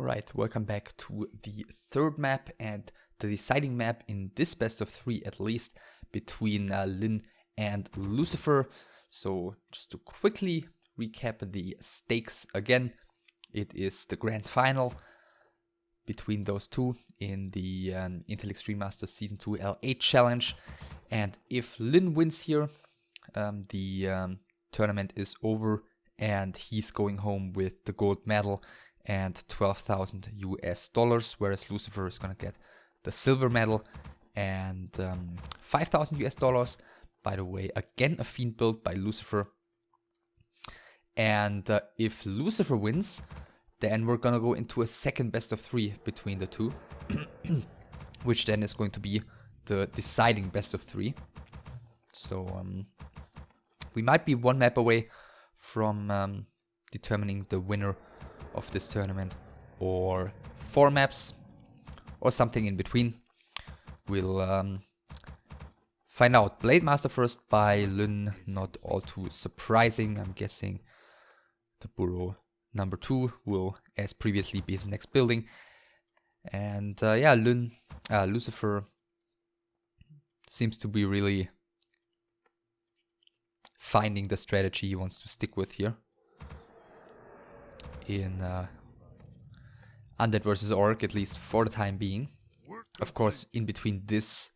Alright, welcome back to the third map and the deciding map in this best of 3 at least between Lin and Lucifer. So just to quickly recap the stakes again, it is the grand final between those two in the Intel Extreme Masters Season 2 L8 Challenge, and if Lin wins here, the tournament is over and he's going home with the gold medal and $12,000 US, whereas Lucifer is gonna get the silver medal and $5,000 US. By the way, again a fiend build by Lucifer. And if Lucifer wins, then we're gonna go into a second best of 3 between the two, which then is going to be the deciding best of 3. So we might be one map away from determining the winner of this tournament, or 4 maps, or something in between. We'll find out. Blade Master first by Lin, not all too surprising. I'm guessing the burrow number 2 will, as previously, be his next building. And yeah, Lucifer seems to be really finding the strategy he wants to stick with here in Undead vs. Orc, at least for the time being. Of course, in between this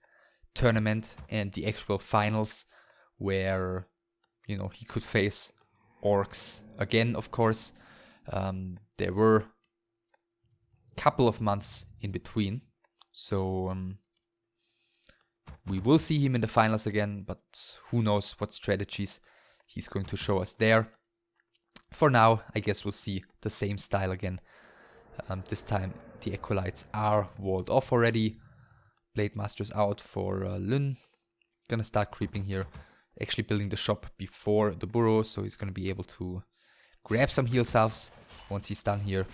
tournament and the actual finals, where, you know, he could face Orcs again, of course, there were a couple of months in between, so we will see him in the finals again, but who knows what strategies he's going to show us there. For now, I guess we'll see the same style again. This time the Acolytes are walled off already. Blade Master's out for Lin. Gonna start creeping here. Actually building the shop before the burrow, so he's gonna be able to grab some heal salves once he's done here.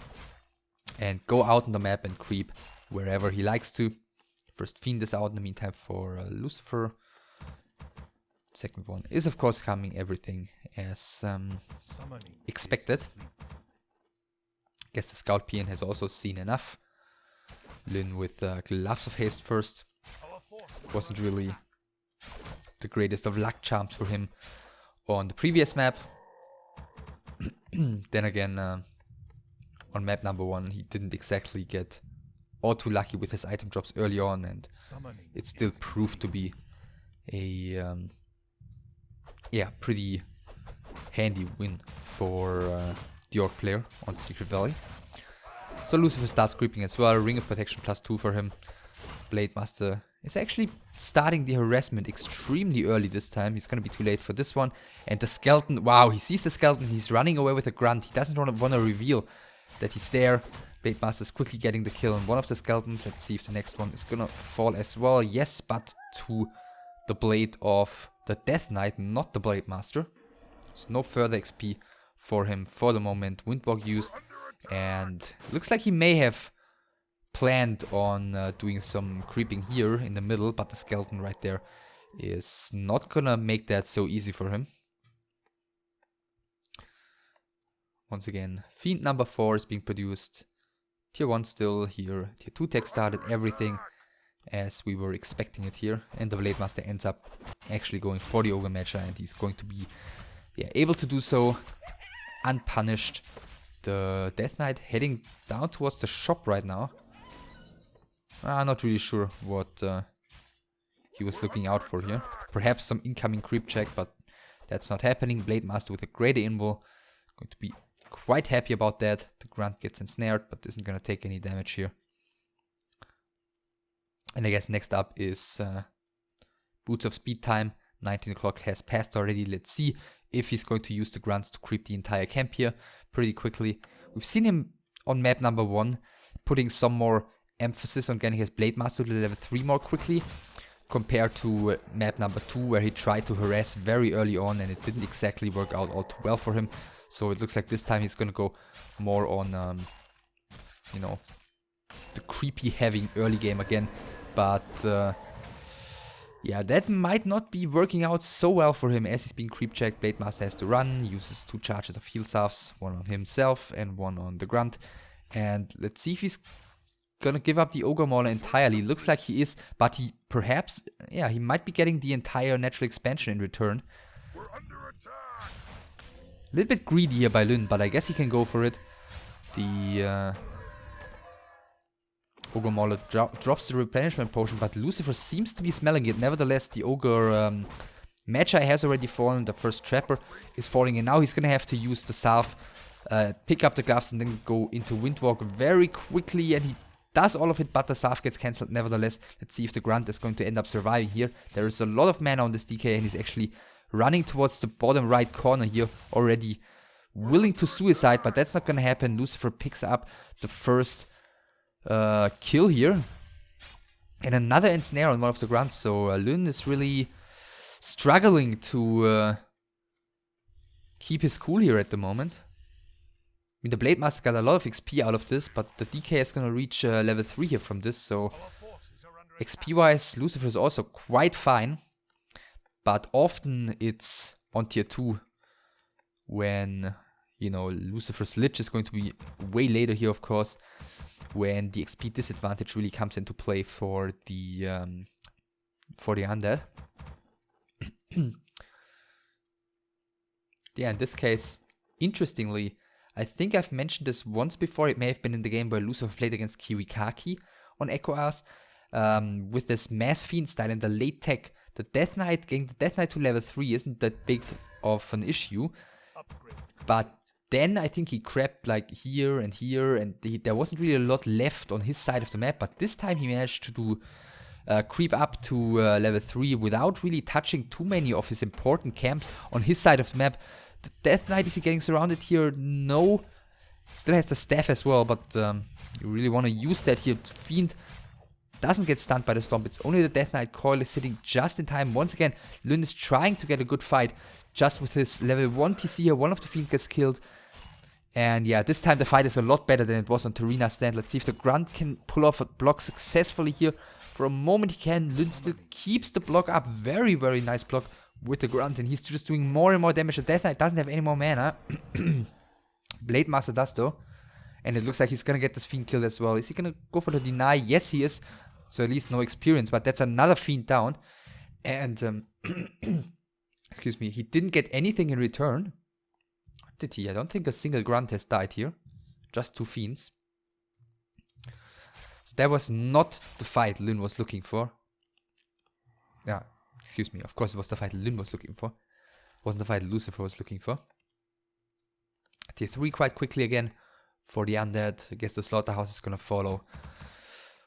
And go out on the map and creep wherever he likes to. First Fiend is out in the meantime for Lucifer. Second one is of course coming, everything as expected. Guess the Scout PN has also seen enough. Lin with Gloves of Haste first. Wasn't really the greatest of luck charms for him on the previous map. Then again, on map number 1 he didn't exactly get all too lucky with his item drops early on, and it still proved to be a yeah, pretty handy win for the Orc player on Secret Valley. So Lucifer starts creeping as well. Ring of Protection +2 for him. Blade Master is actually starting the harassment extremely early this time. He's gonna be too late for this one. And the skeleton, wow, he sees the skeleton. He's running away with a grunt. He doesn't want to reveal that he's there. Blade Master is quickly getting the kill on one of the skeletons. Let's see if the next one is gonna fall as well. Yes, but to the blade of the Death Knight, not the Blade Master. So no further XP for him for the moment. Windwalk used, and looks like he may have planned on doing some creeping here in the middle, but the skeleton right there is not gonna make that so easy for him. Once again, Fiend number 4 is being produced. Tier 1 still here. Tier 2 tech started, everything as we were expecting it here. And the Blade Master ends up actually going for the Ogre Matcher, and he's going to be able to do so unpunished. The Death Knight heading down towards the shop right now. I'm not really sure what he was looking out for here. Perhaps some incoming creep check, but that's not happening. Blade Master with a greater invul. Going to be quite happy about that. The grunt gets ensnared, but isn't going to take any damage here. And I guess next up is Boots of Speed time. 19 o'clock has passed already. Let's see if he's going to use the grunts to creep the entire camp here pretty quickly. We've seen him on map number 1 putting some more emphasis on getting his Blade Master to level 3 more quickly, compared to map number 2, where he tried to harass very early on and it didn't exactly work out all too well for him. So it looks like this time he's gonna go more on you know, the creepy heavy early game again. But yeah, that might not be working out so well for him as he's being creep checked. Blade Master has to run, uses 2 charges of heal salves, one on himself and one on the grunt. And let's see if he's gonna give up the Ogre Mauler entirely. Looks like he is, but he perhaps, yeah, he might be getting the entire natural expansion in return. A little bit greedy here by Lyn, but I guess he can go for it. The Ogre Mauler drops the replenishment potion, but Lucifer seems to be smelling it. Nevertheless, the Ogre Magi has already fallen. The first Trapper is falling, and now he's gonna have to use the Salve, pick up the gloves, and then go into Windwalk very quickly. And he does all of it, but the Salve gets cancelled nevertheless. Let's see if the Grunt is going to end up surviving here. There is a lot of mana on this DK, and he's actually running towards the bottom right corner here, already willing to suicide, but that's not gonna happen. Lucifer picks up the first kill here, and another ensnare on one of the Grunts. So Lyn is really struggling to keep his cool here at the moment. I mean, the Blade Master got a lot of XP out of this, but the DK is gonna reach level 3 here from this, so XP wise Lucifer is also quite fine. But often it's on tier 2 when, you know, Lucifer's Lich is going to be way later here, of course, when the XP disadvantage really comes into play for the undead. Yeah, in this case, interestingly, I think I've mentioned this once before. It may have been in the game where Lucifer played against Kiwikaki on Echo Ars, with this Mass Fiend style in the late tech. The Death Knight, getting the Death Knight to level 3 isn't that big of an issue, but then I think he crept like here, and there wasn't really a lot left on his side of the map, but this time he managed to do creep up to level 3 without really touching too many of his important camps on his side of the map. The Death Knight, is he getting surrounded here? No. Still has the staff as well, but you really want to use that here. Fiend doesn't get stunned by the Stomp. It's only the Death Knight coil is hitting just in time. Once again, Lyn is trying to get a good fight just with his level 1 TC here. One of the Fiend gets killed. And yeah, this time the fight is a lot better than it was on Tarina's stand. Let's see if the Grunt can pull off a block successfully here. For a moment he can. Lyn still keeps the block up. Very, very nice block with the Grunt. And he's just doing more and more damage. The Death Knight doesn't have any more mana. Blade Master does though. And it looks like he's gonna get this Fiend killed as well. Is he gonna go for the deny? Yes, he is. So at least no experience. But that's another Fiend down. And, excuse me, he didn't get anything in return. Did he? I don't think a single Grunt has died here. Just 2 Fiends. So that was not the fight Lyn was looking for. Yeah, excuse me. Of course it was the fight Lyn was looking for. It wasn't the fight Lucifer was looking for. Tier 3 quite quickly again for the undead. I guess the slaughterhouse is gonna follow.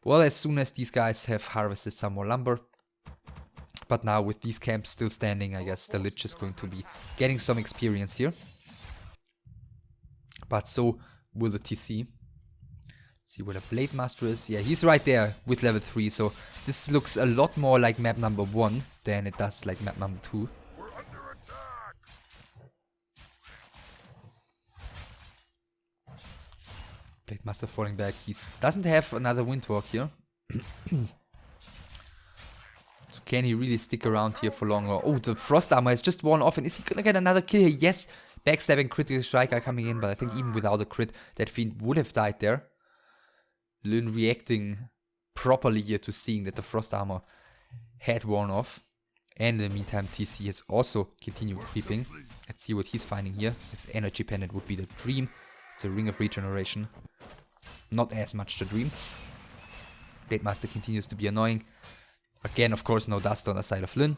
Well, as soon as these guys have harvested some more lumber. But now with these camps still standing, I guess the Lich is going to be getting some experience here. But so will the TC. See where the Blade Master is. Yeah, he's right there with level 3. So this looks a lot more like map number 1 than it does like map number 2. Blade Master falling back. He doesn't have another Windwalk here. So can he really stick around here for longer? Oh, the Frost Armor is just worn off. And is he gonna get another kill here? Yes. Backstabbing critical strike are coming in, but I think even without a crit, that Fiend would have died there. Lyn reacting properly here to seeing that the Frost Armor had worn off. And in the meantime, TC has also continued creeping. Let's see what he's finding here. His energy pendant would be the Dream. It's a Ring of Regeneration. Not as much the Dream. Blade Master continues to be annoying. Again, of course, no dust on the side of Lyn.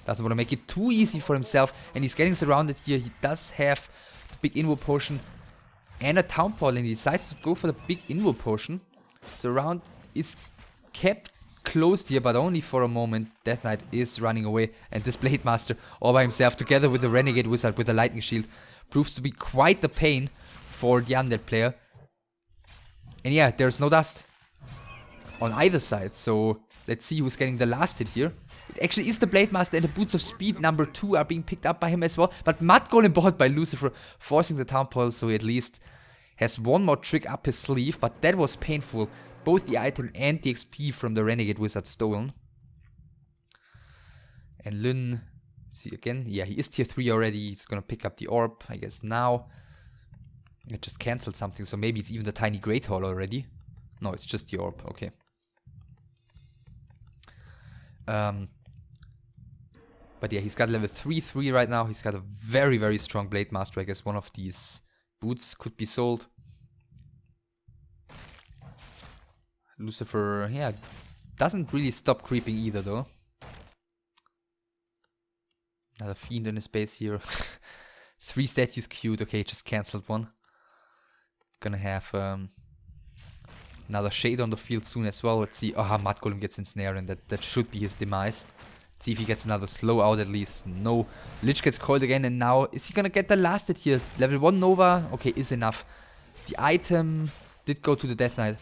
Doesn't want to make it too easy for himself. And he's getting surrounded here. He does have the big Invo Potion and a Town Portal. And he decides to go for the big Invo Potion. Surround is kept closed here, but only for a moment. Death Knight is running away. And this Blade Master all by himself, together with the Renegade Wizard with the Lightning Shield, proves to be quite the pain for the undead player. And yeah, there's no dust on either side. So let's see who's getting the last hit here. It actually is the Blade Master, and the Boots of Speed number 2 are being picked up by him as well. But Mud Golem bought by Lucifer, forcing the Town Portal, so he at least has one more trick up his sleeve. But that was painful. Both the item and the XP from the Renegade Wizard stolen. And Lyn, see again, yeah, he is tier 3 already. He's gonna pick up the orb, I guess now. It just cancelled something, so maybe it's even the tiny Great Hall already. No, it's just the orb, okay. But yeah, he's got level 3 right now. He's got a very, very strong Blade Master. I guess one of these boots could be sold. Lucifer, yeah, doesn't really stop creeping either though. Another Fiend in his base here. 3 statues queued. Okay, just cancelled one. Gonna have another Shade on the field soon as well. Let's see. Oh, Mud Golem gets ensnared, and that should be his demise. Let's see if he gets another slow out at least. No. Lich gets coiled again, and now is he gonna get the last hit here? Level 1 Nova. Okay, is enough. The item did go to the Death Knight.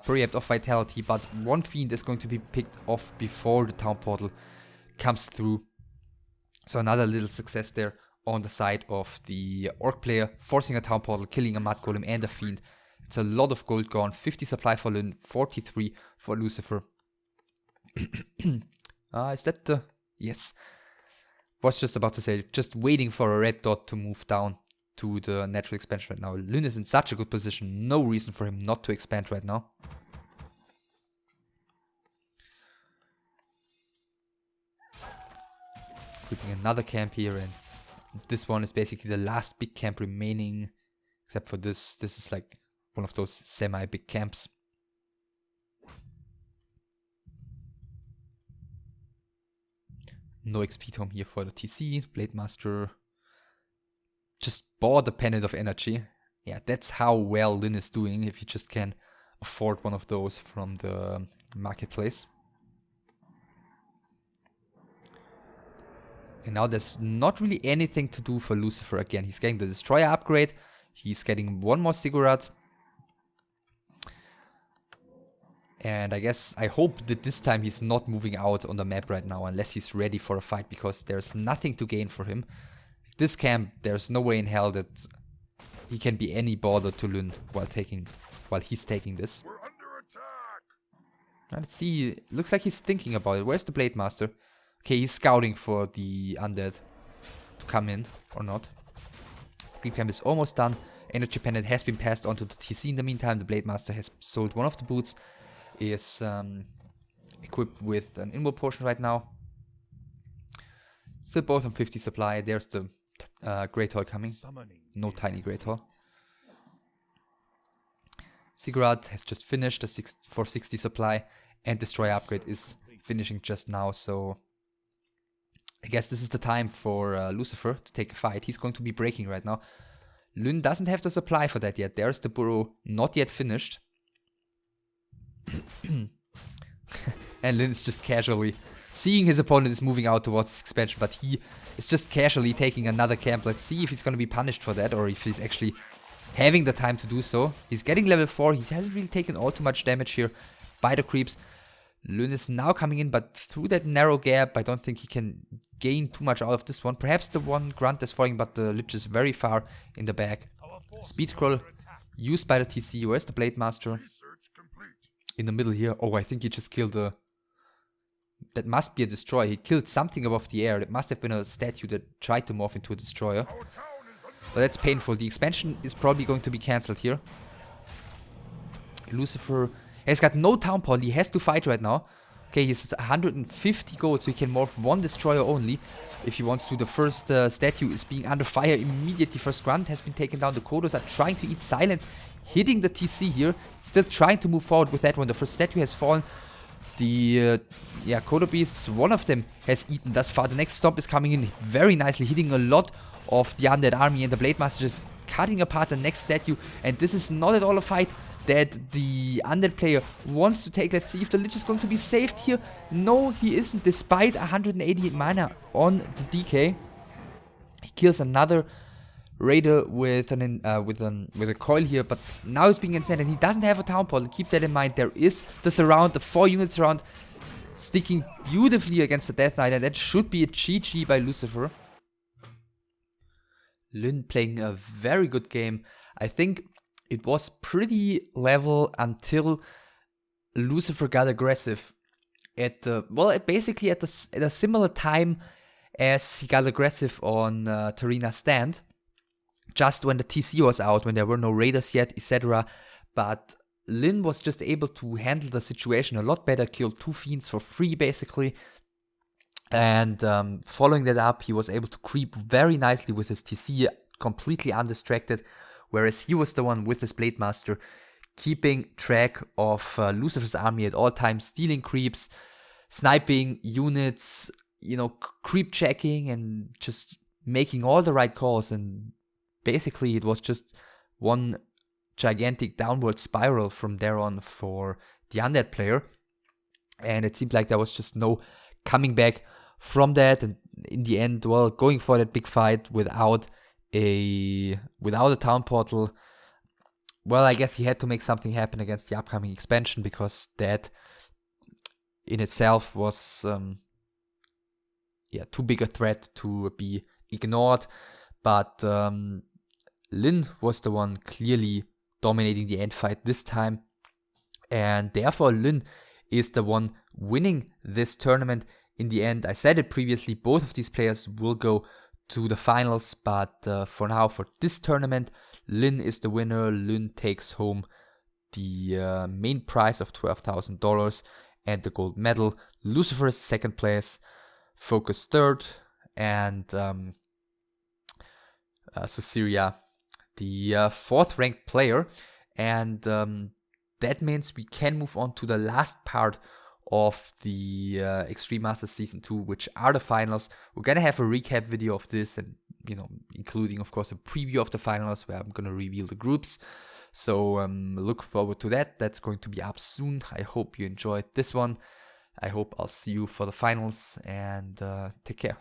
Preempt of Vitality, but one Fiend is going to be picked off before the Town Portal comes through. So another little success there on the side of the Orc player, forcing a Town Portal, killing a Mud Golem and a Fiend. It's a lot of gold gone. 50 supply for Lyn, 43 for Lucifer. Is that the... Yes. Was just about to say, just waiting for a red dot to move down to the natural expansion right now. Lyn is in such a good position. No reason for him not to expand right now. Creeping another camp here, and this one is basically the last big camp remaining. Except for this. This is like one of those semi-big camps. No XP tome here for the TC. Blade Master just bought a Pendant of Energy. Yeah, that's how well Lyn is doing if you just can afford one of those from the marketplace. And now there's not really anything to do for Lucifer again. He's getting the Destroyer upgrade. He's getting one more Ziggurat. And I hope that this time he's not moving out on the map right now unless he's ready for a fight, because there's nothing to gain for him. This camp, there's no way in hell that he can be any bother to Lyn while he's taking this. We're under attack. Let's see. Looks like he's thinking about it. Where's the Blade Master? Okay, he's scouting for the undead to come in or not. Creep camp is almost done. Energy Pendant has been passed on to the TC in the meantime. The Blade Master has sold one of the boots. Is equipped with an inward portion right now. Still both on 50 supply. There's the Great Hall coming. No tiny Great Hall. Ziggurat has just finished the 460 supply, and Destroyer upgrade is finishing just now. So I guess this is the time for Lucifer to take a fight. He's going to be breaking right now. Lyn doesn't have the supply for that yet. There's the burrow, not yet finished. And Lyn is just casually seeing his opponent is moving out towards his expansion, but he is just casually taking another camp. Let's see if he's going to be punished for that, or if he's actually having the time to do so. He's getting level 4. He hasn't really taken all too much damage here by the creeps. Lyn is now coming in, but through that narrow gap, I don't think he can gain too much out of this one. Perhaps the one grunt is falling, but the Lich is very far in the back. Speed scroll used by the TC. Where's the Blade Master? In the middle here. Oh, I think he just killed a... That must be a destroyer. He killed something above the air. It must have been a statue that tried to morph into a destroyer. But that's painful. The expansion is probably going to be cancelled here. Lucifer has got no town portal. He has to fight right now. Okay, he's 150 gold, so he can morph one destroyer only if he wants to. The first statue is being under fire immediately. First grunt has been taken down. The Kodos are trying to eat silence, hitting the TC here. Still trying to move forward with that one. The first statue has fallen. The Kodo beasts, one of them has eaten thus far. The next stomp is coming in very nicely, hitting a lot of the undead army, and the Blade Master is cutting apart the next statue. And this is not at all a fight that the undead player wants to take. Let's see if the Lich is going to be saved here. No, he isn't, despite 188 mana on the DK. He kills another Raider with a coil here, but now he's being insane, and he doesn't have a town portal. Keep that in mind. There is the surround, the 4 units surround, sticking beautifully against the Death Knight, and that should be a GG by Lucifer. Lyn playing a very good game. I think it was pretty level until Lucifer got aggressive at the, well, basically at a similar time as he got aggressive on Tarina's stand. just when the TC was out, when there were no raiders yet, etc. But Lin was just able to handle the situation a lot better, killed 2 fiends for free basically. And following that up, he was able to creep very nicely with his TC, completely undistracted, whereas he was the one with his Blade Master keeping track of Lucifer's army at all times, stealing creeps, sniping units, you know, creep checking, and just making all the right calls. And basically it was just one gigantic downward spiral from there on for the Undead player, and it seemed like there was just no coming back from that. And in the end, well, going for that big fight without a town portal, well, I guess he had to make something happen against the upcoming expansion, because that in itself was too big a threat to be ignored. But Lin was the one clearly dominating the end fight this time, and therefore Lin is the one winning this tournament in the end. I said it previously, both of these players will go to the finals, but for now, for this tournament, Lin is the winner. Lin takes home the main prize of $12,000 and the gold medal. Lucifer is second place, Focus third, and Caesarea the fourth ranked player. And that means we can move on to the last part of the Extreme Masters Season 2, which are the finals. We're gonna have a recap video of this, and including of course a preview of the finals where I'm gonna reveal the groups. So look forward to that. That's going to be up soon. I hope you enjoyed this one. I hope I'll see you for the finals, and take care.